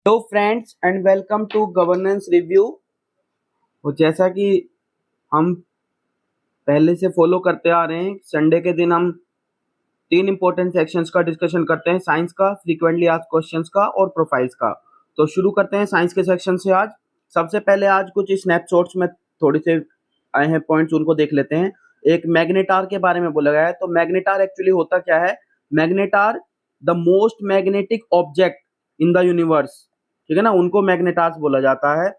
Hello friends and welcome to governance review. और जैसा कि हम पहले से फॉलो करते आ रहे हैं, संडे के दिन हम तीन इंपॉर्टेंट सेक्शंस का डिस्कशन करते हैं, साइंस का, फ्रीक्वेंटली आस्क्ड क्वेश्चंस का और प्रोफाइल्स का। तो शुरू करते हैं साइंस के सेक्शन से। आज सबसे पहले आज कुछ स्नैपशॉट्स में थोड़े से आए हैं पॉइंट्स, उनको देख लेते हैं। एक मैग्नेटार के बारे में बोला गया है। तो मैग्नेटार एक्चुअली होता क्या है? Magnetar the most magnetic object in the universe, ठीक है ना, उनको मैग्नेटार्स बोला जाता है।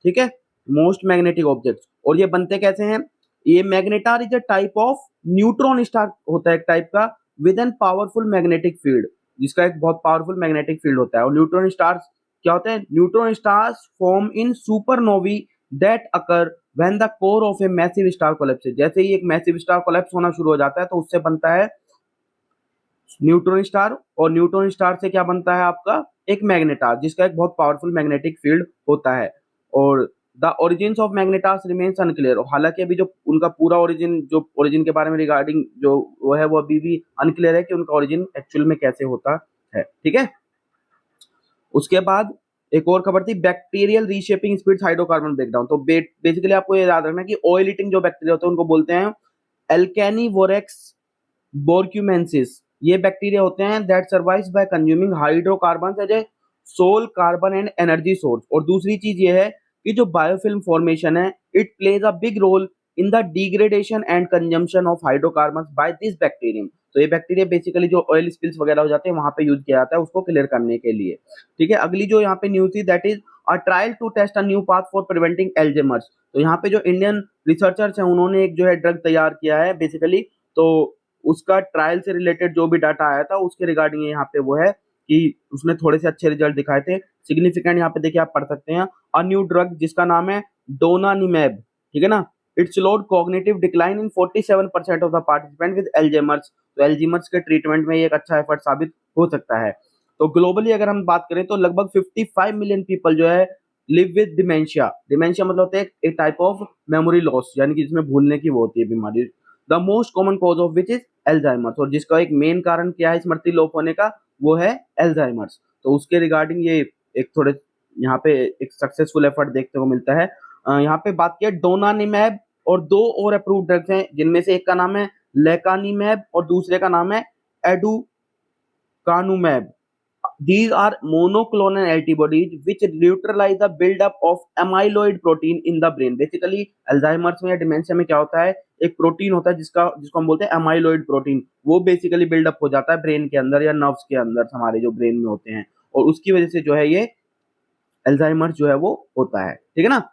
ठीक है, मोस्ट मैग्नेटिक ऑब्जेक्ट्स। और ये बनते कैसे हैं? ये magnetar is a type of neutron star होता है, एक टाइप का, with an powerful magnetic field, जिसका एक बहुत पावरफुल मैग्नेटिक फील्ड होता है। और न्यूट्रॉन स्टार्स क्या होते हैं? Neutron stars form in supernovae that occur when the core of a massive star collapses. जैसे ही एक मैसिव स्टार कोलैप्स होना शुरू हो जाता है तो उससे बनता है न्यूट्रॉन स्टार, और न्यूट्रॉन स्टार से क्या बनता है आपका? एक मैग्नेटार, जिसका एक बहुत पावरफुल मैग्नेटिक फील्ड होता है। और the origins of magnetars remains unclear. हालांकि अभी जो उनका पूरा ओरिजिन, जो ओरिजिन के बारे में रिगार्डिंग जो वो है, वो अभी भी अनक्लियर है कि उनका ओरिजिन एक्चुअल में कैसे होता है। ठीक है, उसके बाद एक और खबर थी, bacterial reshaping speeds hydrocarbon breakdown. तो बेसिकली आपको ये याद रखना कि ऑयल ईटिंग जो बैक्टीरिया होते हैं उनको बोलते हैं एल्केनिवोरेक्स बोर्क्यूमेंसिस। ये बैक्टीरिया होते हैं that survives by consuming hydrocarbon as a sole carbon and energy source. और दूसरी चीज ये है कि जो बायोफिल्म फॉर्मेशन है, it plays a big role in the degradation and consumption of hydrocarbon by this bacterium. तो ये बैक्टीरिया बेसिकली जो ऑयल स्पिल्स वगैरह हो जाते हैं वहां पे यूज किया जाता है उसको क्लियर करने के लिए। ठीक है, अगली जो यहाँ पे न्यूज थी, that is a trial to test a new path for preventing Alzheimer's. तो यहाँ पे जो इंडियन रिसर्चर्स हैं उन्होंने एक जो है ड्रग तैयार किया है बेसिकली। तो उसका ट्रायल से रिलेटेड जो भी डाटा आया था उसके रिगार्डिंग यहाँ पे वो है कि उसने थोड़े से अच्छे रिजल्ट दिखाए थे, सिग्निफिकेंट। यहाँ पे देखिए आप पढ़ सकते हैं, अ न्यू ड्रग जिसका नाम है डोनानिमेब। ठीक है ना, it slowed cognitive decline in 47% of the participant with Alzheimer's. तो एल्जेमर्स के ट्रीटमेंट में ये एक अच्छा एफर्ट साबित हो सकता है। तो ग्लोबली अगर हम बात करें तो लगभग 55 मिलियन पीपल जो है लिव विद डिमेंशिया। डिमेंशिया मतलब होता है एक टाइप ऑफ मेमोरी लॉस, यानी कि जिसमें भूलने की वो होती है बीमारी। The most common cause of which is Alzheimer's. और जिसका एक मेन कारण क्या है स्मृति लोप होने का? वो है एल्जाइमर्स। तो उसके रिगार्डिंग ये एक थोड़े यहाँ पे एक सक्सेसफुल एफर्ट देखने को मिलता है। यहाँ पे बात किया डोनानिमैब, और दो और अप्रूव ड्रग्स हैं जिनमें से एक का नाम है लेकानिमैब और दूसरे का नाम है एडुकानुमैब। These are monoclonal antibodies which neutralize the buildup of amyloid protein in the brain. Basically, Alzheimer's में या डिमेंशिया में क्या होता है, एक प्रोटीन होता है जिसको हम बोलते हैं एमाइलॉइड प्रोटीन। वो बेसिकली बिल्डअप हो जाता है ब्रेन के अंदर या नर्व्स के अंदर, हमारे जो ब्रेन में होते हैं, और उसकी वजह से जो है ये अल्जाइमर्स जो है वो होता है। ठीक है ना।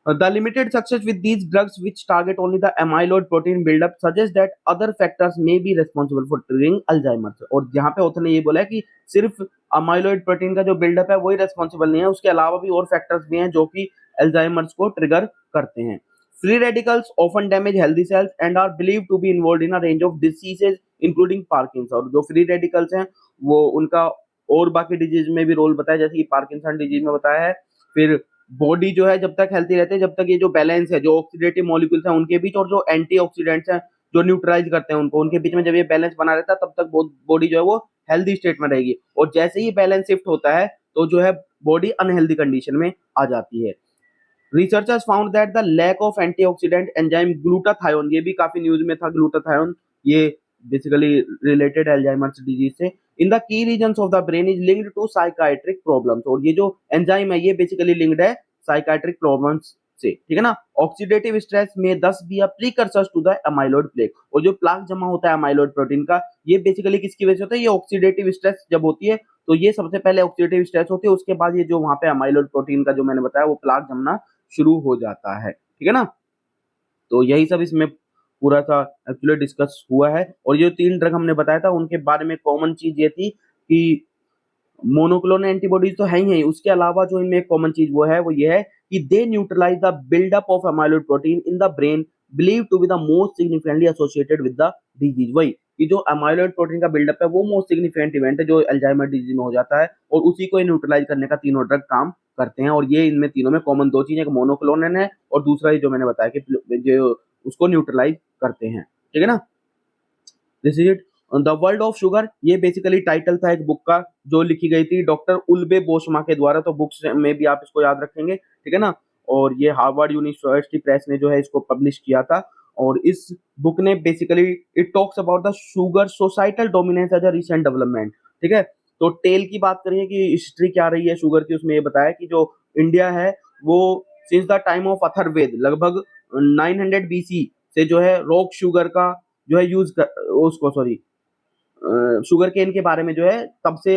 The limited success with these drugs, which target only the amyloid protein buildup, suggests that other factors may be responsible for triggering Alzheimer's। और यहाँ पे ऑथर ने ये बोला है कि सिर्फ अमाइलॉइड प्रोटीन का जो बिल्डअप है वही रेस्पॉन्सिबल नहीं है, उसके अलावा भी और फैक्टर्स भी हैं जो कि अल्जाइमर्स को ट्रिगर करते हैं। Free radicals often damage healthy cells and are believed to be involved in a range of diseases including Parkinson. और जो फ्री रेडिकल्स हैं वो उनका और बाकी डिजीज में भी रोल बताया, जैसे कि पार्किंसन डिजीज में बताया है। फिर बॉडी जो है जब तक हेल्थी रहते हैं, जब तक ये जो बैलेंस है, जो ऑक्सीडेटिव मॉलिक्यूल्स हैं उनके बीच और जो एंटीऑक्सीडेंट्स हैं जो न्यूट्रलाइज करते हैं उनको, उनके बीच में जब ये बैलेंस बना रहता है तब तक बॉडी जो है वो हेल्दी स्टेट में रहेगी। और जैसे ही बैलेंस शिफ्ट होता है तो जो है बॉडी अनहेल्दी कंडीशन में आ जाती है। Researchers found that the lack of antioxidant enzyme glutathione, ये भी काफी न्यूज में था, ग्लूटाथायोन ये बेसिकली रिलेटेड अल्जाइमर्स डिजीज से, in the key regions of the brain is linked to psychiatric problems. और ये जो एंजाइम है ये बेसिकली लिंक्ड है साइकाइट्रिक प्रॉब्लम्स से। ठीक है ना। ऑक्सीडेटिव स्ट्रेस में thus be a precursors to the amyloid plaque. और जो प्लाक जमा होता है एमाइलॉइड प्रोटीन का, ये बेसिकली किसकी वजह से होता है? ये ऑक्सीडेटिव स्ट्रेस जब होती है तो ये सबसे पहले ऑक्सीडेटिव स्ट्रेस होती है, उसके बाद ये जो वहां पे एमाइलॉइड प्रोटीन का जो मैंने बताया वो प्लाक जमना शुरू हो जाता है। ठीक है ना। तो यही सब इसमें पूरा सा एक्चुअली डिस्कस हुआ है। और ये तीन ड्रग हमने बताया था उनके बारे में कॉमन चीज ये थी कि मोनोक्लोनल एंटीबॉडीज तो है ही है, उसके अलावा जो इनमें एक कॉमन चीज वो ये है कि they neutralise the buildup of amyloid protein in the brain believe to be the most significantly associated with the disease. वही कि जो एमाइलॉइड प्रोटीन का बिल्डअप है वो मोस्ट सिग्निफिकेंट इवेंट है जो अल्जाइमर डिजीज में हो जाता है, और उसी को न्यूट्रलाइज करने का तीनों ड्रग काम करते हैं। और ये इनमें तीनों में कॉमन दो चीजें, एक मोनोक्लोनल है और दूसरा ही जो मैंने बताया कि जो उसको न्यूट्रलाइज करते हैं। ठीक है ना, this is it. The world of sugar, ये बेसिकली टाइटल था एक बुक का जो लिखी गई थी डॉक्टर उल्बे बोशमा के द्वारा, तो बुक्स में भी आप इसको याद रखेंगे, ठीक है ना। और ये हार्वर्ड यूनिवर्सिटी प्रेस ने जो है इसको पब्लिश किया था। और इस बुक ने basically it talks about the sugar societal dominance as a recent development, ठीक है। तो टेल की बात करें कि हिस्ट्री क्या रही है शुगर की, उसमें ये बताया कि जो इंडिया है वो since the time of Atharvaveda लगभग 900 बीसी से जो है रॉक शुगर का जो है यूज कर उसको सॉरी शुगर केन के बारे में जो है तब से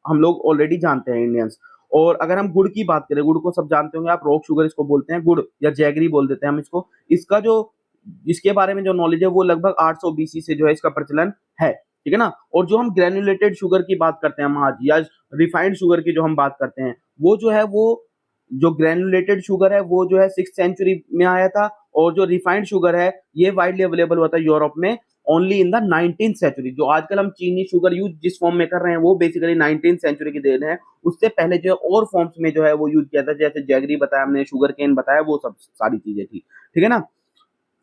हम लोग ऑलरेडी जानते हैं इंडियंस। और अगर हम गुड़ की बात करें, गुड़ को सब जानते होंगे आप, रॉक शुगर इसको बोलते हैं, गुड़ या जैगरी बोल देते हैं हम इसको। इसका जो इसके बारे में जो नॉलेज है वो लगभग 800 बीसी से जो है इसका प्रचलन है, ठीक है ना। और जो हम ग्रेनुलेटेड शुगर की बात करते हैं महाज, या रिफाइंड शुगर की जो हम बात करते हैं, वो जो है वो जो ग्रेनुलेटेड शुगर है वो जो है 6th सेंचुरी में आया था। और जो रिफाइंड शुगर है ये वाइडली अवेलेबल हुआ था यूरोप में only in the 19th century. जो आजकल हम चीनी शुगर यूज जिस फॉर्म में कर रहे हैं वो बेसिकली 19th सेंचुरी की देन है। उससे पहले जो है और फॉर्म्स में जो है वो यूज किया था, जैसे जैगरी बताया हमने, शुगर केन बताया, वो सब सारी चीजें थी, ठीक है ना।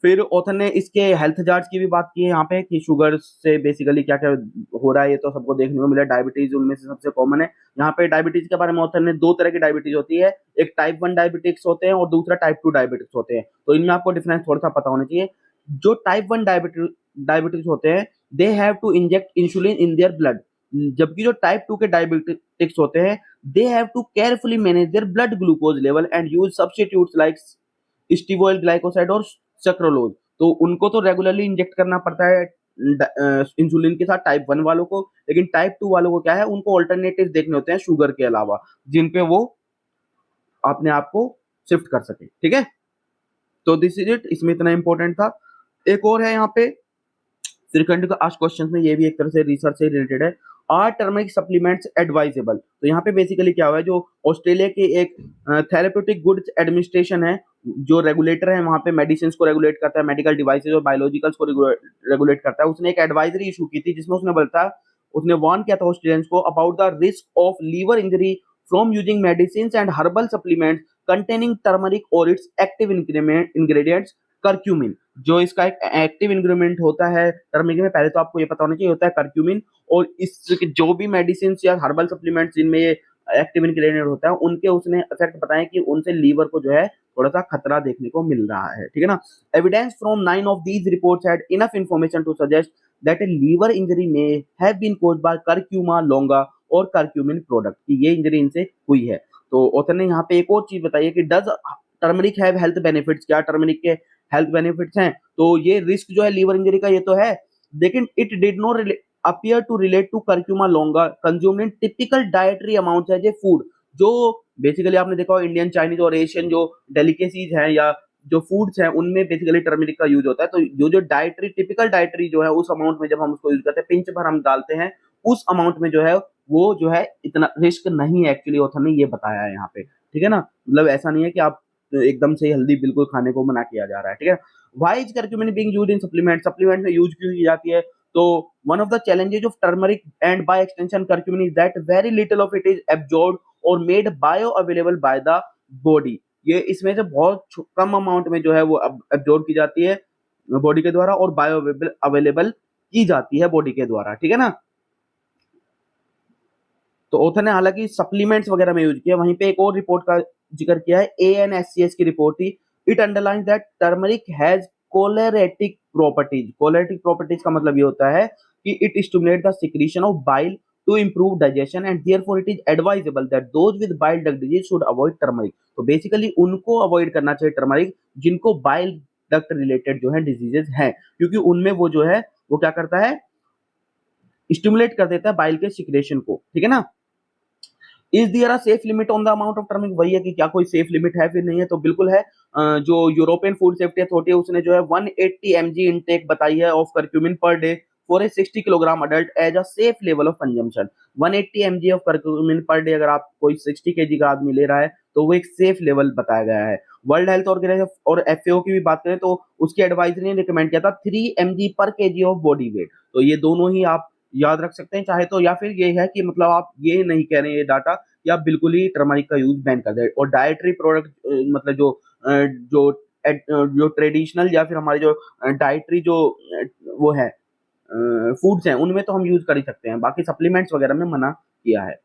फिर ऑथर ने इसके हेल्थ जार्ज की भी बात की है यहाँ पे कि शुगर से बेसिकली क्या क्या हो रहा है, ये तो सबको देखने को मिला। डायबिटीज उनमें से सबसे कॉमन है। यहाँ पे डायबिटीज के बारे में ऑथर ने दो तरह की डायबिटीज होती है, एक टाइप 1 डायबिटिक्स होते हैं और दूसरा टाइप 2 डायबिटिक्स होते हैं। तो इनमें आपको डिफरेंस थोड़ा सा पता होना चाहिए। जो टाइप 1 डायबिटिक्स होते हैं they have to inject insulin in their blood, जबकि जो टाइप 2 के डायबिटिक्स होते हैं they have to carefully manage their blood glucose level and use substitutes like steviol glycoside और सक्रलोज। तो उनको तो रेगुलरली इंजेक्ट करना पड़ता है इंसुलिन के साथ टाइप 1 वालों को, लेकिन टाइप 2 वालों को क्या है, उनको ऑल्टरनेटिव देखने होते हैं शुगर के अलावा, जिन पे वो अपने आप को शिफ्ट कर सके, ठीक है। तो दिस इज इट, इसमें इतना इंपॉर्टेंट था। एक और है यहाँ पे श्रीखंड का आस्ट क्वेश्चन में, ये भी एक तरह से रिसर्च से रिलेटेड है। Are turmeric supplements advisable? तो यहाँ पे बेसिकली क्या हुआ है, जो ऑस्ट्रेलिया के एक थेरेप्यूटिक गुड्स एडमिनिस्ट्रेशन है, जो रेगुलेटर है वहाँ पे मेडिसिन को रेगुलेट करता है, मेडिकल डिवाइसेज और बायोलॉजिकल्स को रेगुलेट करता है, उसने एक एडवाइजरी इशू की थी जिसमें उसने बताया, उसने वार्न किया था ऑस्ट्रेलियंस को about the risk of liver injury from using medicine and herbal supplements containing turmeric और इट्स एक्टिव इंग्रेडिएंट्स करक्यूमिन। जो इसका एक एक्टिव इंग्रेडिएंट होता है टर्मरिक में, पहले तो आपको ये पता होना चाहिए, होता है करक्यूमिन। और इस जो भी मेडिसिन या हर्बल सप्लीमेंट्स जिनमें ये एक्टिव इंग्रेडिएंट होता है उनके उसने इफेक्ट बताए कि उनसे लीवर को जो है थोड़ा सा खतरा देखने को मिल रहा है, ठीक है ना। Evidence from 9 of these reports had enough information to suggest that a liver injury may have been caused by curcuma longa और करक्यूमिन प्रोडक्ट, कि ये इंजरी इनसे हुई है। तो ऑथर ने यहाँ पे एक और चीज बताई है कि does turmeric have health benefits? क्या टर्मरिक के हेल्थ बेनिफिट्स हैं? तो ये रिस्क जो है लीवर इंजरी का ये तो है, लेकिन it did not appear to relate to curcuma longa consumed in typical dietary amounts as a food। जो बेसिकली आपने देखा हो इंडियन, चाइनीज और एशियन जो डेलिकेसीज हैं या जो फूड्स हैं उनमें बेसिकली टर्मरिक का यूज होता है। तो जो जो डाइटरी टिपिकल डाइटरी जो है उस अमाउंट में जब हम उसको यूज करते हैं, पिंच भर हम डालते हैं, उस अमाउंट में जो है वो जो है इतना रिस्क नहीं है। एक्चुअली ऑथर ने ये बताया है यहाँ पे, ठीक है ना। मतलब ऐसा नहीं है कि आप एकदम से हेल्दी बिल्कुल खाने को मना किया जा रहा है, ठीक है। Why is curcumin being used in supplement? Supplement में यूज क्यों की जाती है? तो one of the challenges of turmeric and by extension curcumin is that very little of it is absorbed or made bioavailable by the body। ये इसमें से बहुत कम अमाउंट में जो है वो एब्जॉर्ब की जाती है बॉडी के द्वारा और बायो अवेलेबल की जाती है बॉडी के द्वारा, ठीक है ना। तो ऑथर ने हालांकि सप्लीमेंट्स वगैरह में यूज किया। वहीं पे एक और रिपोर्ट का जिक्र किया है, ANSCS की रिपोर्ट थी। It underlines that turmeric has choleretic properties. Choleretic properties का मतलब ये होता है कि it stimulate the secretion of bile to improve digestion and therefore it is advisable that those with bile duct disease should avoid turmeric। तो basically उनको avoid करना चाहिए टर्मरिक जिनको बाइल डक्ट रिलेटेड जो है डिजीजेस हैं, क्योंकि उनमें वो जो है वो क्या करता है, स्टिमुलेट कर देता है बाइल के सिक्रेशन को, ठीक है ना। Is there a safe limit on the amount of turmeric? वही है कि क्या कोई सेफ लिमिट है फिर नहीं है, तो बिल्कुल है। जो यूरोपियन फूड सेफ्टी अथॉरिटी है उसने जो है 180 mg इनटेक बताई है of curcumin per day for a 60 kilogram adult as a safe level of consumption. 180 mg of curcumin per day अगर आप कोई 60 kg का आदमी ले रहा है तो वो एक सेफ लेवल बताया गया है। वर्ल्ड हेल्थ ऑर्गेनाइजेशन और FAO की भी बात करें तो उसकी एडवाइजरी ने रिकमेंड किया था 3 mg पर kg ऑफ बॉडी वेट। तो ये दोनों ही आप याद रख सकते हैं चाहे तो, या फिर ये है कि मतलब आप ये नहीं कह रहे हैं ये डाटा कि आप बिल्कुल ही टर्मरिक का यूज बैन कर दें। और डाइटरी प्रोडक्ट मतलब जो जो ट्रेडिशनल या फिर हमारी जो डाइटरी जो वो है फूड्स हैं उनमें तो हम यूज कर ही सकते हैं, बाकी सप्लीमेंट्स वगैरह में मना किया है।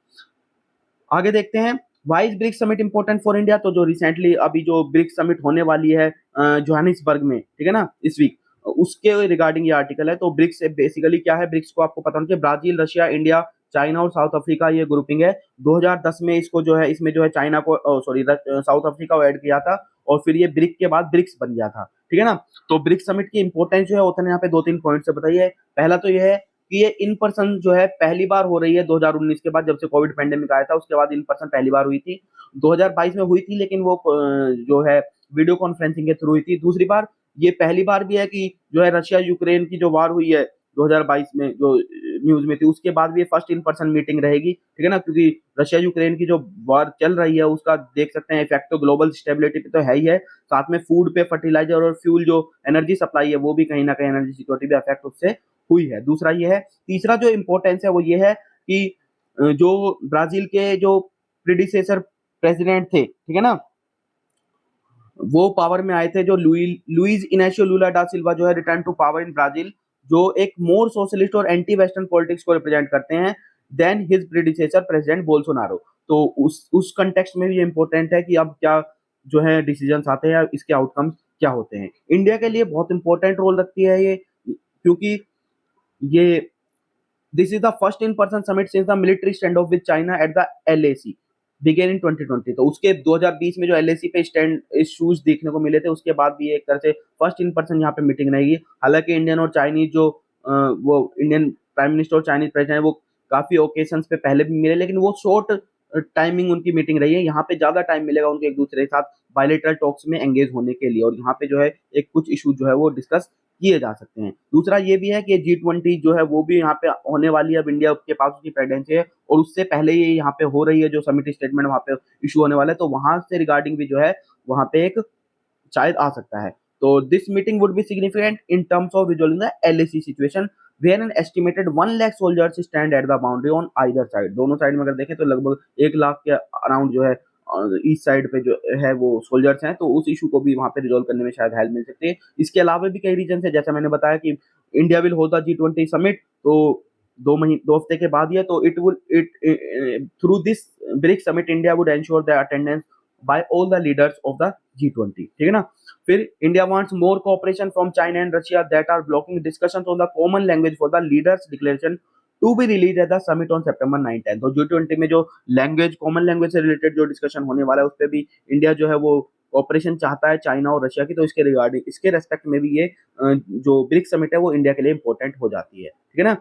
आगे देखते हैं why is BRICS summit important for India. तो जो रिसेंटली अभी जो ब्रिक्स समिट होने वाली है जोहानिसबर्ग में, ठीक है ना, इस वीक, उसके रिगार्डिंग ये आर्टिकल है। तो ब्रिक्स बेसिकली क्या है, ब्रिक्स को आपको पता होना चाहिए, ब्राजील, रशिया, इंडिया, चाइना और साउथ अफ्रीका ये ग्रुपिंग है। 2010 में इसको जो है, इसमें जो है चाइना को, सॉरी, साउथ अफ्रीका को ऐड किया था और फिर ये ब्रिक के बाद ब्रिक्स बन गया था, ठीक है ना। तो ब्रिक्स समिट की इंपॉर्टेंस जो है उतने यहाँ पे 2-3 पॉइंट से बताइए। पहला तो ये है कि ये इन पर्सन जो है पहली बार हो रही है 2019 के बाद, जब से कोविड पेंडेमिक आया था उसके बाद इन पर्सन पहली बार हुई थी। 2022 में हुई थी लेकिन वो जो है वीडियो कॉन्फ्रेंसिंग के थ्रू हुई थी। दूसरी बार, ये पहली बार भी है कि जो है रशिया यूक्रेन की जो वार हुई है 2022 में, जो न्यूज में थी, उसके बाद भी ये फर्स्ट इन पर्सन मीटिंग रहेगी, ठीक है ना, क्योंकि रशिया यूक्रेन की जो वार चल रही है उसका देख सकते हैं इफेक्ट तो ग्लोबल स्टेबिलिटी पे तो है ही है, साथ में फूड पे, फर्टिलाइजर और फ्यूल जो एनर्जी सप्लाई है वो भी कहीं ना कहीं एनर्जी सिक्योरिटी भी अफेक्ट उससे हुई है। दूसरा ये है, तीसरा जो इम्पोर्टेंस है वो ये है कि जो ब्राजील के जो प्रीडिसेसर प्रेसिडेंट थे, ठीक है ना, वो पावर में आए थे, जो लुइज इनाशियो लूला डा सिल्वा जो है return to power in Brazil, जो एक मोर सोशलिस्ट और एंटी वेस्टर्न पॉलिटिक्स को रिप्रेजेंट करते हैं than his predecessor president Bolsonaro. तो उस कंटेक्स्ट में भी ये इंपॉर्टेंट है कि अब क्या जो है डिसीजंस आते हैं, इसके आउटकम्स क्या होते हैं। इंडिया के लिए बहुत इंपॉर्टेंट रोल रखती है ये, क्योंकि ये this is the first in person summit since the military stand off with China at the LAC began in 2020। तो उसके 2020 में जो एलएसी पे स्टैंड इश्यूज देखने को मिले थे, उसके बाद भी एक तरह से फर्स्ट इन पर्सन यहाँ पे मीटिंग रहेगी। हालांकि इंडियन और चाइनीज जो वो इंडियन प्राइम मिनिस्टर और चाइनीज प्रेसिडेंट वो काफी ओकेजन्स पे पहले भी मिले, लेकिन वो शॉर्ट टाइमिंग उनकी मीटिंग रही है। यहाँ पे ज्यादा टाइम मिलेगा उनको एक दूसरे के साथ बायलैटरल टॉक्स में एंगेज होने के लिए, और यहाँ पे जो है एक कुछ इशू जो है वो डिस्कस किए जा सकते हैं। दूसरा ये भी है कि G20 जो है वो भी यहाँ पे होने वाली है, अब इंडिया के पास उसकी प्रेसिडेंसी है और उससे पहले ये यहाँ पे हो रही है, जो समिट स्टेटमेंट वहाँ पे इशू होने वाला है, तो वहां से रिगार्डिंग भी जो है वहाँ पे एक शायद आ सकता है। तो this meeting would be significant in terms of resolving the LAC situation where an estimated 1 lakh soldiers stand at the boundary on either side. दोनों साइड में अगर देखें तो लगभग 1 लाख के अराउंड जो है ईस्ट साइड पे जो है वो सोल्जर्स हैं, तो उस इशू को भी वहां पे रिजॉल्व करने में शायद हेल्प मिल सकती है। इसके अलावा भी कई रीजन है, जैसा मैंने बताया कि India will hold the G20 summit, तो 2 हफ्ते के बाद ही है, तो it will it through this BRICS summit India would ensure the attendance by all the leaders of the G20, ठीक है ना। फिर India wants more cooperation from China and Russia that are blocking discussions on the common language for the leaders declaration to be release at the summit on September 9-10। तो G20 में जो language, common language से related जो discussion होने वाला है उस पर भी इंडिया जो है वो ऑपरेशन चाहता है चाइना और रशिया की, तो इसके रिगार्डिंग, इसके रेस्पेक्ट में भी ये जो ब्रिक्स समिट है वो इंडिया के लिए इंपॉर्टेंट हो जाती है, ठीक है ना।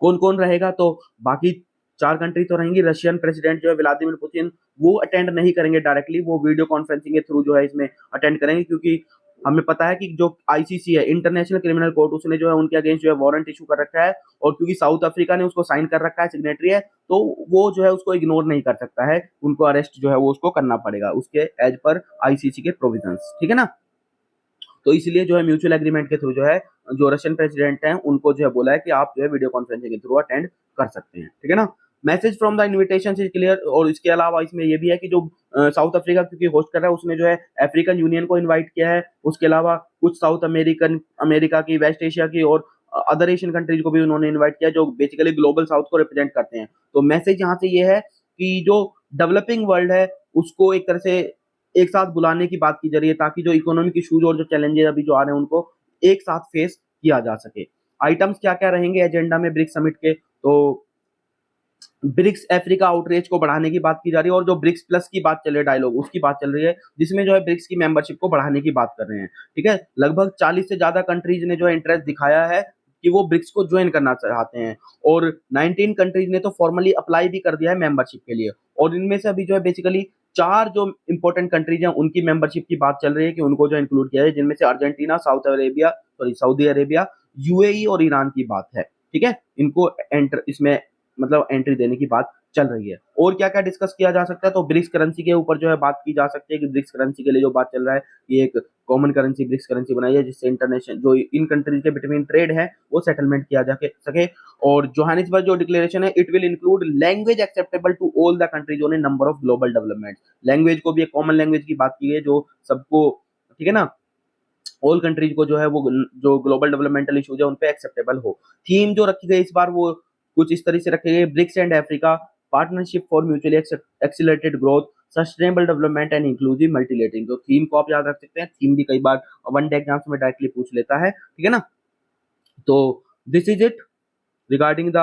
कौन कौन रहेगा, तो बाकी 4 कंट्री तो रहेंगी। रशियन प्रेसिडेंट जो है व्लादिमीर पुतिन, वो अटेंड नहीं करेंगे डायरेक्टली, वो वीडियो कॉन्फ्रेंसिंग के थ्रू जो है इसमें अटेंड करेंगे, क्योंकि हमें पता है कि जो आईसीसी है, इंटरनेशनल क्रिमिनल कोर्ट, उसने जो है उनके अगेंस्ट जो है वारंट इशू कर रखा है, और क्योंकि साउथ अफ्रीका ने उसको साइन कर रखा है, सिग्नेटरी है, तो वो जो है उसको इग्नोर नहीं कर सकता है, उनको अरेस्ट जो है वो उसको करना पड़ेगा उसके एज पर आईसीसी के प्रोविजंस, ठीक है ना। तो इसलिए जो है म्यूचुअल एग्रीमेंट के थ्रू जो है जो रशियन प्रेसिडेंट हैं उनको जो है बोला है कि आप जो है वीडियो कॉन्फ्रेंसिंग के थ्रू अटेंड कर सकते हैं, ठीक है ना। Message from the invitation is clear. और इसके अलावा इसमें ये भी है कि जो साउथ अफ्रीका क्योंकि होस्ट कर रहा है, उसने जो है अफ्रीकन यूनियन को इनवाइट किया है, उसके अलावा कुछ साउथ अमेरिकन, अमेरिका की, वेस्ट एशिया की और अदर एशियन कंट्रीज को भी उन्होंने इन्वाइट किया, जो बेसिकली ग्लोबल साउथ को रिप्रेजेंट करते हैं। तो मैसेज यहाँ से ये है कि जो डेवलपिंग वर्ल्ड है उसको एक तरह से एक साथ बुलाने की बात की जा रही है, ताकि जो इकोनॉमिक इश्यूज और जो चैलेंजेस अभी जो आ रहे हैं उनको एक साथ फेस किया जा सके। आइटम्स क्या क्या रहेंगे एजेंडा में ब्रिक्स समिट के, तो ब्रिक्स अफ्रीका आउटरीच को बढ़ाने की बात की जा रही है, और जो ब्रिक्स प्लस की बात चल रही है, डायलॉग उसकी बात चल रही है, जिसमें जो है ब्रिक्स की मेंबरशिप को बढ़ाने की बात कर रहे हैं, ठीक है। लगभग 40 से ज्यादा कंट्रीज ने जो है इंटरेस्ट दिखाया है कि वो ब्रिक्स को ज्वाइन करना चाहते हैं, और 19 कंट्रीज ने तो फॉर्मली अप्लाई भी कर दिया है मेंबरशिप के लिए, और इनमें से अभी जो है बेसिकली 4 जो इंपॉर्टेंट कंट्रीज हैं उनकी मेंबरशिप की बात चल रही है कि उनको जो इंक्लूड किया है, जिनमें से अर्जेंटीना, सऊदी अरेबिया, यूएई और ईरान की बात है, ठीक है। इनको एंटर इसमें मतलब एंट्री देने की बात चल रही है। और क्या क्या डिस्कस किया जा सकता है, तो ब्रिक्स करेंसी के ऊपर जो है बात की जा सकती है कि ब्रिक्स करेंसी के लिए जो बात चल रहा है, ये एक कॉमन करेंसी ब्रिक्स करेंसी बनाई है, जिससे इंटरनेशनल जो इन कंट्रीज के बिटवीन ट्रेड है वो सेटलमेंट किया जा सके। और जोहानिसबर्ग जो डिक्लेरेशन है, it will include language acceptable to all the countries on a number of global development. Language को भी एक कॉमन लैंग्वेज की बात की है जो सबको, ठीक है ना, ऑल कंट्रीज को जो है वो जो ग्लोबल डेवलपमेंटल इश्यूज है उन पे एक्सेप्टेबल हो। थीम जो रखी गई इस बार वो कुछ इस तरह से रखी गई, BRICS and Africa partnership for mutually accelerated growth, sustainable development and inclusive multilateralism. तो थीम को आप याद रख सकते हैं, थीम भी कई बार वन डे एग्जाम्स में डायरेक्टली पूछ लेता है, ठीक है ना। तो this is it regarding the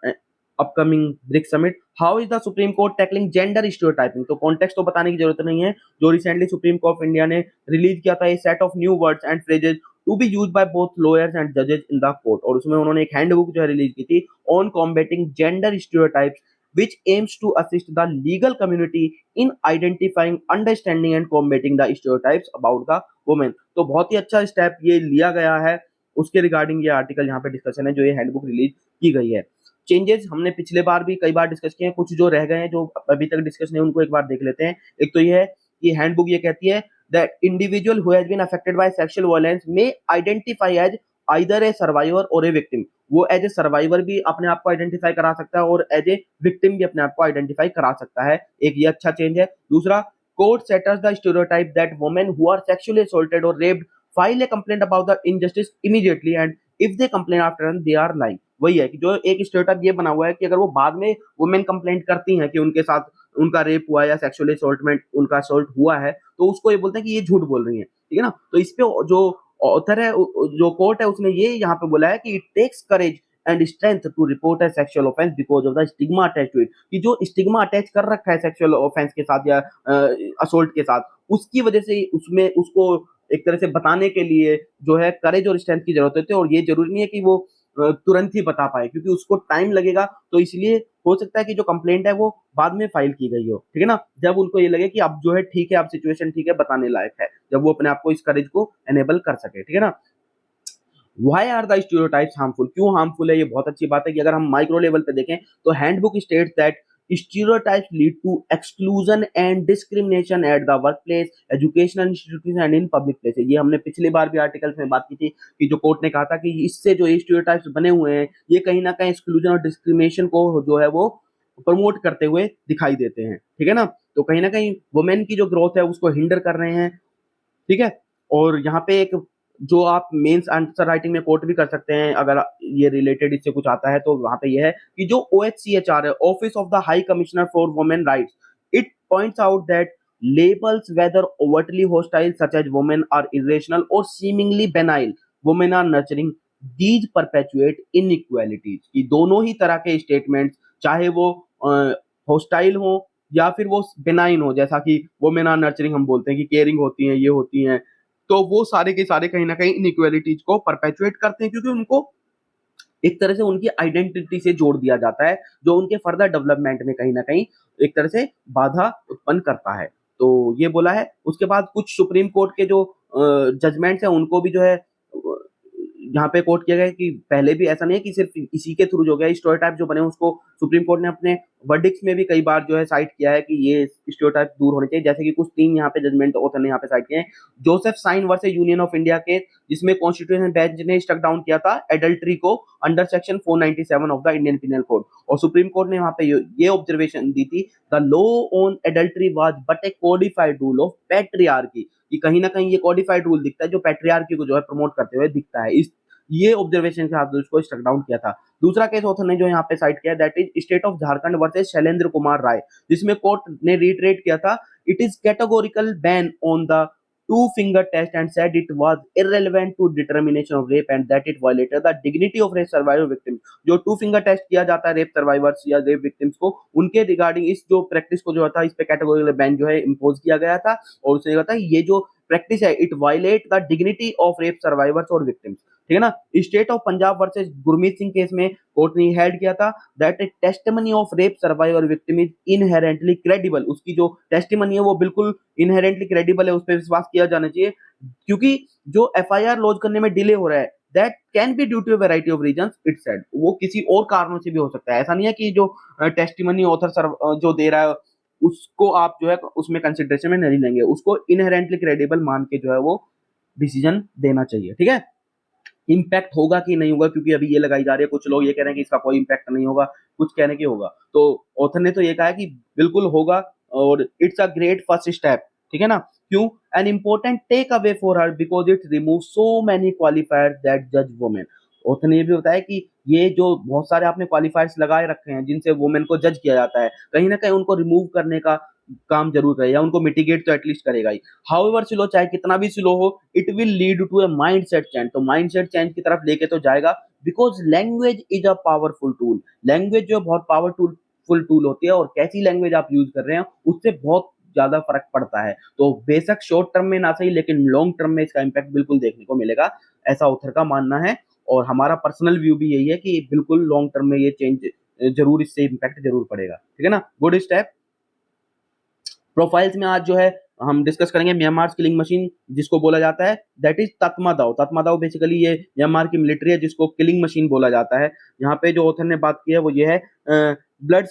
uh, upcoming BRICS summit. How is the Supreme Court tackling gender stereotyping? तो कॉन्टेक्स्ट तो बताने की जरूरत नहीं है। जो recently Supreme Court of India ने रिलीज किया था a set of new words and phrases to be used by both lawyers and जजेस इन द कोर्ट, और उसमें उन्होंने एक हैंडबुक जो है रिलीज की थी on combating gender stereotypes which aims to assist the legal community in identifying, understanding and combating the stereotypes about the women. तो बहुत ही अच्छा स्टेप ये लिया गया है, उसके रिगार्डिंग ये आर्टिकल यहाँ पे डिस्कशन है जो ये हैंडबुक रिलीज की गई है। चेंजेस हमने पिछले बार भी कई बार डिस्कस किए हैं, कुछ जो रह गए हैं जो अभी तक डिस्कस नहीं उनको एक बार देख लेते हैं। एक तो ये है कि हैंडबुक ये कहती है that individual who has been affected by sexual violence may identify as either a survivor or a victim. वो एज ए सर्वाइवर भी अपने आप को आइडेंटिफाई करा सकता है और एज ए विक्टिम भी अपने आप को आइडेंटिफाई करा सकता है। एक ये अच्छा चेंज है। दूसरा, court settles the stereotype that women who are sexually assaulted और raped file a complaint about the injustice immediately and if they complain after they are lying. वही है कि जो एक स्टेटअप ये बना हुआ है कि अगर वो बाद में वुमेन कंप्लेंट करती हैं कि उनके साथ उनका रेप हुआ या सेक्सुअली असॉल्टमेंट उनका असॉल्ट हुआ है, तो उसको ये बोलते हैं कि ये झूठ बोल रही है, ठीक है ना। तो इस पे जो ऑथर है, जो कोर्ट है, उसने ये यहाँ पे बोला है कि it takes courage and strength to report a sexual offence because of the stigma attach to it. कि जो स्टिग्मा अटैच कर रखा है सेक्सुअल ऑफेंस के साथ या असोल्ट के साथ, उसकी वजह से उसमें उसको एक तरह से बताने के लिए जो है करेज और स्ट्रेंथ की जरूरत होती है। और ये जरूरी नहीं है कि वो तुरंत ही बता पाए, क्योंकि उसको टाइम लगेगा। तो इसलिए हो सकता है कि जो कंप्लेंट है वो बाद में फाइल की गई हो, ठीक है ना, जब उनको ये लगे कि अब जो है ठीक है, अब सिचुएशन ठीक है, बताने लायक है, जब वो अपने आप को इस करेज को एनेबल कर सके, ठीक है ना। Why are the stereotypes harmful? क्यों हार्मफुल है? ये बहुत अच्छी बात है कि अगर हम माइक्रो लेवल पे देखें तो handbook states that stereotypes lead to exclusion and discrimination at the workplace, educational institutions and in public places। ये हमने पिछली बार भी आर्टिकल्स में बात की थी कि जो कोर्ट ने कहा था कि इससे जो स्टीरियोटाइप्स बने हुए हैं ये कहीं ना कहीं एक्सक्लूजन और डिस्क्रिमिनेशन को जो है वो प्रमोट करते हुए दिखाई देते हैं, ठीक है ना। तो कहीं ना कहीं वुमेन की जो ग्रोथ है उसको हिंडर कर रहे हैं, ठीक है। और यहाँ पे एक जो आप मेंस आंसर राइटिंग में कोट भी कर सकते हैं, अगर ये रिलेटेड इससे कुछ आता है तो वहां पे ये है कि जो OHCHR है, office of the high commissioner for women rights, it points out that labels whether overtly hostile such as women are irrational or seemingly benign, women are nurturing, these perpetuate inequalities। कि दोनों ही तरह के statements, चाहे वो hostile हो या फिर वो बेनाइन हो, जैसा कि वुमेन आर नर्चरिंग हम बोलते हैं कि केयरिंग होती हैं, ये होती हैं, तो वो सारे के सारे कहीं ना कहीं इनइक्वालिटीज को परपेचुएट करते हैं, क्योंकि उनको एक तरह से उनकी आइडेंटिटी से जोड़ दिया जाता है, जो उनके फर्दर डेवलपमेंट में कहीं ना कहीं एक तरह से बाधा उत्पन्न करता है। तो ये बोला है। उसके बाद कुछ सुप्रीम कोर्ट के जो जजमेंट्स हैं उनको भी जो है यहाँ पे कोट किया गया है कि पहले भी ऐसा नहीं है कि सिर्फ इसी के थ्रू जो गया स्टीरियोटाइप जो बने उसको सुप्रीम कोर्ट ने अपने वर्डिक्स में भी कई बार जो है साइट किया है कि ये स्टीरियोटाइप दूर होने चाहिए। जैसे कि कुछ 3 यहाँ पे जजमेंट ऑथर ने यहाँ पे साइट किए हैं। Joseph Shine versus union of India के, जिसमें कॉन्स्टिट्यूशन बेंच ने स्टक डाउन किया था एडल्ट्री को under section 497 of the Indian penal code, और सुप्रीम कोर्ट ने वहां पे ये ऑब्जर्वेशन दी थी, the law on adultery was but a codified rule of patriarchy. कि कहीं ना कहीं ये कोडिफाइड रूल दिखता है जो पैट्रियार्की को जो है प्रमोट करते हुए दिखता है। इस ये ऑब्जर्वेशन के साथ उसको स्ट्रक डाउन किया था। दूसरा केस ऑथर ने जो यहाँ पे साइट किया that is state of Jharkhand versus Shailendra Kumar Rai, जिसमें कोर्ट ने रिटरेट किया था it is categorical ban on the two finger test and said it was irrelevant to determination of rape and that it violated the dignity of rape survivor victims. जो two finger test किया जाता है rape survivors या rape victims को, उनके regarding इस जो practice को जो था इस पे कैटेगोरिकल बैन जो है इम्पोज किया गया था, और उसने कहा था ये जो प्रैक्टिस है it violate the dignity of rape survivors और विक्टिम्स, ठीक है ना। State of Punjab versus Gurmeet Singh case में कोर्ट ने हेल्ड किया था that testimony of rape survivor victim is inherently credible. उसकी जो टेस्टिमनी है वो बिल्कुल इनहेरेंटली क्रेडिबल है, उस पर विश्वास किया जाना चाहिए, क्योंकि जो FIR लॉन्च करने में डिले हो रहा है that can be due to variety of reasons it said, वो किसी और कारणों से भी हो सकता है। ऐसा नहीं है कि जो टेस्टिमनी ऑथर जो दे रहा है उसको आप जो है उसमें कंसिडरेशन में नहीं लेंगे, उसको इनहेरेंटली क्रेडिबल मान के जो है वो डिसीजन देना चाहिए, ठीक है। इम्पैक्ट होगा कि नहीं होगा, क्योंकि अभी ये लगाई जा रही है, कुछ लोग ये कह रहे हैं कि इसका कोई इम्पैक्ट नहीं होगा, कुछ कहने की होगा। तो ऑथर ने तो ये कहा है कि बिल्कुल होगा और it's a great first step, ठीक है ना। क्यों? An important takeaway for her because it remove so many qualifiers that जज वुमेन। ऑथर ने ये भी बताया कि ये जो बहुत सारे आपने क्वालिफायर्स लगाए रखे हैं जिनसे वुमेन को जज किया जाता है, कहीं ना कहीं उनको रिमूव करने का काम जरूर करे या उनको मिटिगेट तो एटलीस्ट करेगा ही। हाउएवर स्लो, चाहे कितना भी स्लो हो, it will lead to a mindset change, तो माइंडसेट चेंज की तरफ लेके तो जाएगा। Because language is a powerful tool, language जो बहुत पावरफुल फुल टूल होती है और कैसी लैंग्वेज आप यूज कर रहे हैं उससे बहुत ज्यादा फर्क पड़ता है। तो बेशक शॉर्ट टर्म में ना सही लेकिन लॉन्ग टर्म में इसका इम्पैक्ट बिल्कुल देखने को मिलेगा, ऐसा ऑथर का मानना है। और हमारा पर्सनल व्यू भी यही है कि बिल्कुल लॉन्ग टर्म में ये चेंज जरूर, इससे इम्पैक्ट जरूर पड़ेगा। ठीक है ना, गुड स्टेप। प्रोफाइल्स में आज जो है हम डिस्कस करेंगे म्यांमार किलिंग मशीन जिसको बोला जाता है, दैट इज तत्मादाव। तत्मादाव बेसिकली ये म्यांमार की मिलिट्री है जिसको किलिंग मशीन बोला जाता है। यहाँ पे जो ऑथर ने बात की है वो ये है, blood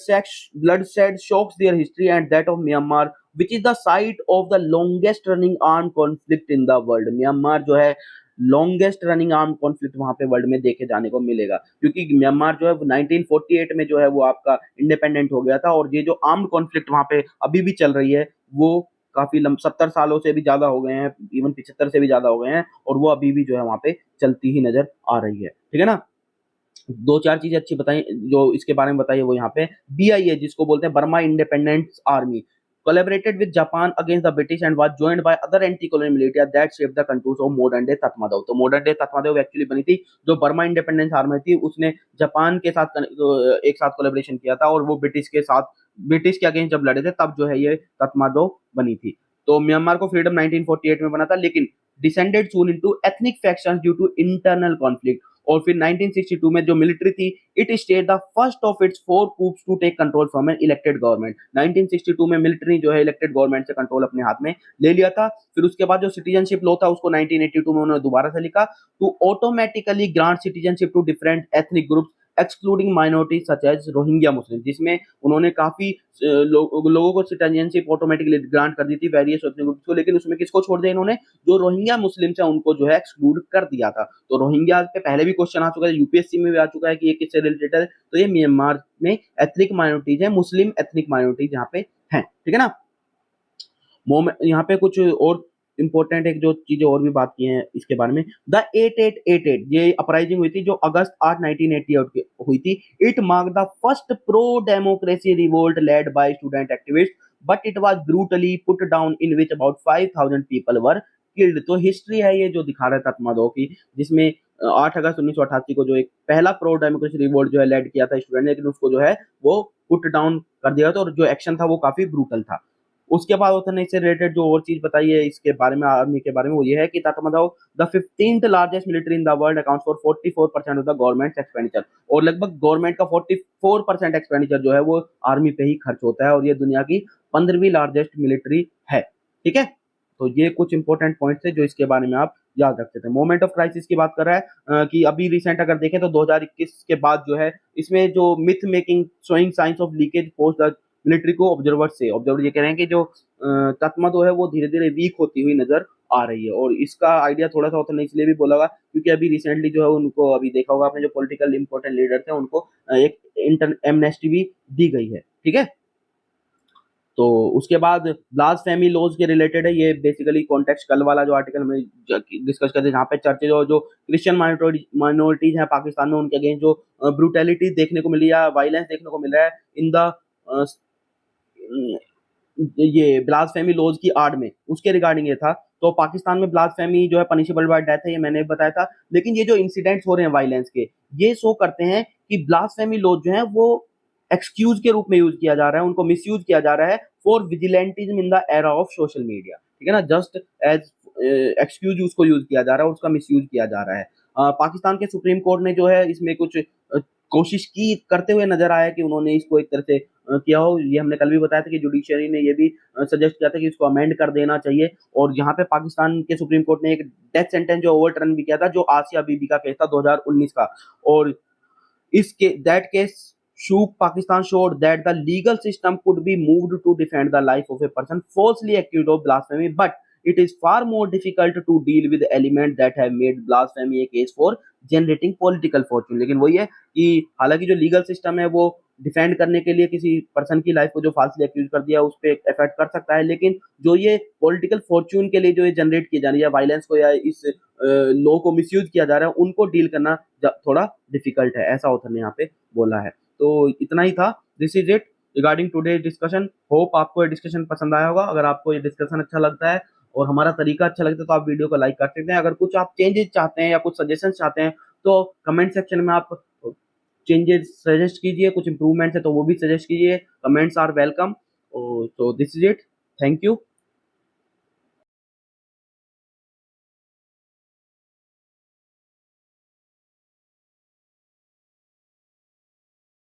said shocks their history and that of Myanmar which is the site of the longest running arm conflict in the world. Myanmar जो है लॉन्गेस्ट रनिंग आर्म कॉन्फ्लिक्ट वहां पे वर्ल्ड में देखे जाने को मिलेगा, क्योंकि म्यांमार जो है 1948 में जो है वो आपका इंडिपेंडेंट हो गया था, और ये जो आर्म्ड कॉन्फ्लिक्ट वहां पे अभी भी चल रही है वो काफी 70 सालों से भी ज्यादा हो गए हैं, इवन 75 से भी ज्यादा हो गए हैं, और वो अभी भी जो है वहां पे चलती ही नजर आ रही है। ठीक है ना, दो चार चीजें अच्छी बताई जो इसके बारे में बताइए वो यहाँ पे। बीआईए जिसको बोलते हैं Burma independence army, collaborated with Japan against the British and was joined by other anti-colonial militia that shaped the contours of modern day Tatmadaw। तो मॉडर्न डे तत्मादेव एक्चुअली बनी थी, जो बर्मा इंडिपेंडेंस आर्मी थी उसने Japan के साथ एक साथ कोलेबोरेशन किया था, और वो ब्रिटिश के साथ, ब्रिटिश के अगेंस्ट जब लड़े थे तब जो है ये तत्मादेव बनी थी। तो म्यांमार को फ्रीडम 1948 में बना था, लेकिन descended soon into ethnic factions due to internal conflict. और फिर 1962 में जो मिलिट्री थी, it staged the first of its 4 coups to take control from an elected government. 1962 में मिलिट्री जो है इलेक्टेड गवर्नमेंट से कंट्रोल अपने हाथ में ले लिया था। फिर उसके बाद जो सिटीजनशिप लॉ था उसको 1982 में उन्होंने दोबारा से लिखा, to automatically grant citizenship to different ethnic groups excluding minority such as Rohingya Muslim, जिसमें उन्होंने काफी लोगों को सिटीजनशिप ऑटोमेटिकली ग्रांट कर दी थी वेरियस एथनिक ग्रुप्स को, लेकिन उसमें किसको छोड़ दिया इन्होंने, जो रोहिंग्या मुस्लिम्स है उनको जो है एक्सक्लूड कर दिया था। तो रोहिंग्या पे पहले भी क्वेश्चन आ चुका है, यूपीएससी में भी आ चुका है कि ये किससे रिलेटेड है। तो ये म्यांमार में एथनिक माइनॉरिटीज है, मुस्लिम एथनिक माइनॉरिटीज यहाँ पे हैं। ठीक है ना, यहाँ पे कुछ और इंपॉर्टेंट एक जो चीजें और भी बात की हैं इसके बारे में, द 8888 ये अपराइजिंग हुई थी जो अगस्त 8 1988 हुई थी। It mark the first pro democracy revolt led by student activist but it was brutally put down in which about 5000 people were killed. तो हिस्ट्री है ये जो दिखा रहा है तत्मादो की, जिसमें 8 अगस्त 1988 को जो एक पहला प्रो डेमोक्रेसी रिवोल्ट जो है लेड किया था स्टूडेंट ने, लेकिन उसको जो है वो पुट डाउन कर दिया था, और जो एक्शन था वो काफी ब्रूटल था। उसके बाद होता है इससे रिलेटेड जो और चीज बताई है इसके बारे में, आर्मी के बारे में, वो ये है कि Tatmadaw the 15th largest military in the world accounts for 44% of the government expenditure, और लगभग गवर्नमेंट का 44% एक्सपेंडिचर जो है वो आर्मी पे ही खर्च होता है, और ये दुनिया की 15वीं लार्जेस्ट मिलिट्री है। ठीक है, तो ये कुछ इंपॉर्टेंट पॉइंट्स है जो इसके बारे में आप याद रखते थे। मोमेंट ऑफ क्राइसिस की बात कर रहा है कि अभी रिसेंट अगर देखें तो 2021 के बाद जो है इसमें जो myth making showing science of leakage post the military को ऑब्जर्वर से, ऑब्जर्वर ये कह रहे हैं कि जो तत्मदो है वो धीरे धीरे वीक होती हुई नजर आ रही है, और इसका आइडिया थोड़ा सा होता नहीं इसलिए भी बोला होगा क्योंकि अभी रिसेंटली जो है उनको, अभी देखा होगा आपने, जो पॉलिटिकल इंपॉर्टेंट लीडर थे उनको एक इंटर एमनेस्टी भी दी गई है। ठीक है, तो उसके बाद ब्लास्फेमी लॉज के रिलेटेड है, ये बेसिकली कॉन्टेक्स्ट कल वाला जो आर्टिकल हमने डिस्कस करते हैं जहाँ पे चर्चेज और जो क्रिश्चियन माइनॉरिटीज हैं पाकिस्तान में उनके अगेंस्ट जो ब्रूटैलिटी देखने को मिली या वायलेंस देखने को मिल रहा है इन द ये ब्लास्फेमी लॉज की आड़ में, उसके रिगार्डिंग ये था। तो पाकिस्तान में ब्लास्फेमी जो है पनिशेबल बाय डेथ है, ये मैंने बताया था, लेकिन ये जो इंसिडेंट्स हो रहे हैं वायलेंस के, ये शो करते हैं कि ब्लास्फेमी लॉज जो है वो एक्सक्यूज के रूप में यूज किया जा रहा है, उनको मिसयूज किया जा रहा है for vigilantism in the era of social media. ठीक है ना, जस्ट एज एक्सक्यूज उसको यूज किया जा रहा है और उसका मिसयूज किया जा रहा है। पाकिस्तान के सुप्रीम कोर्ट ने जो है इसमें कुछ कोशिश की करते हुए नजर आया कि उन्होंने इसको एक तरह से किया हो। ये हमने कल भी बताया था कि जुडिशरी ने ये भी सजेस्ट किया था कि इसको अमेंड कर देना चाहिए, और यहाँ पे पाकिस्तान के सुप्रीम कोर्ट ने एक डेथ सेंटेंस जो ओवरटर्न भी किया था, जो आसिया बीबी का केस था 2019 का, और इसके that case shook Pakistan showed that the legal system could be moved to defend the life of a person falsely accused of blasphemy, but it is far more difficult to deal with elements that have made blasphemy a case for generating political fortune। लेकिन वही है कि हालांकि जो legal system है वो defend करने के लिए किसी पर्सन की लाइफ को जो फाल्सली एक्यूज कर दिया उस पर इफेक्ट कर सकता है, लेकिन जो ये पॉलिटिकल फॉर्च्यून के लिए जो ये जनरेट की जा रही है वायलेंस को या इस लॉ को मिसयूज किया जा रहा है उनको डील करना थोड़ा डिफिकल्ट है, ऐसा ऑथर ने यहाँ पे बोला है। तो इतना ही था, this is it regarding today discussion. Hope आपको ये डिस्कशन पसंद आया होगा। अगर आपको ये डिस्कशन अच्छा लगता है और हमारा तरीका अच्छा लगता है तो आप वीडियो को लाइक कर सकते हैं। अगर कुछ आप चेंजेस चाहते हैं या कुछ सजेशन चाहते हैं तो कमेंट सेक्शन में आप चेंजेस सजेस्ट कीजिए, कुछ इंप्रूवमेंट्स है तो वो भी सजेस्ट कीजिए। Comments are welcome. तो this is it, thank you.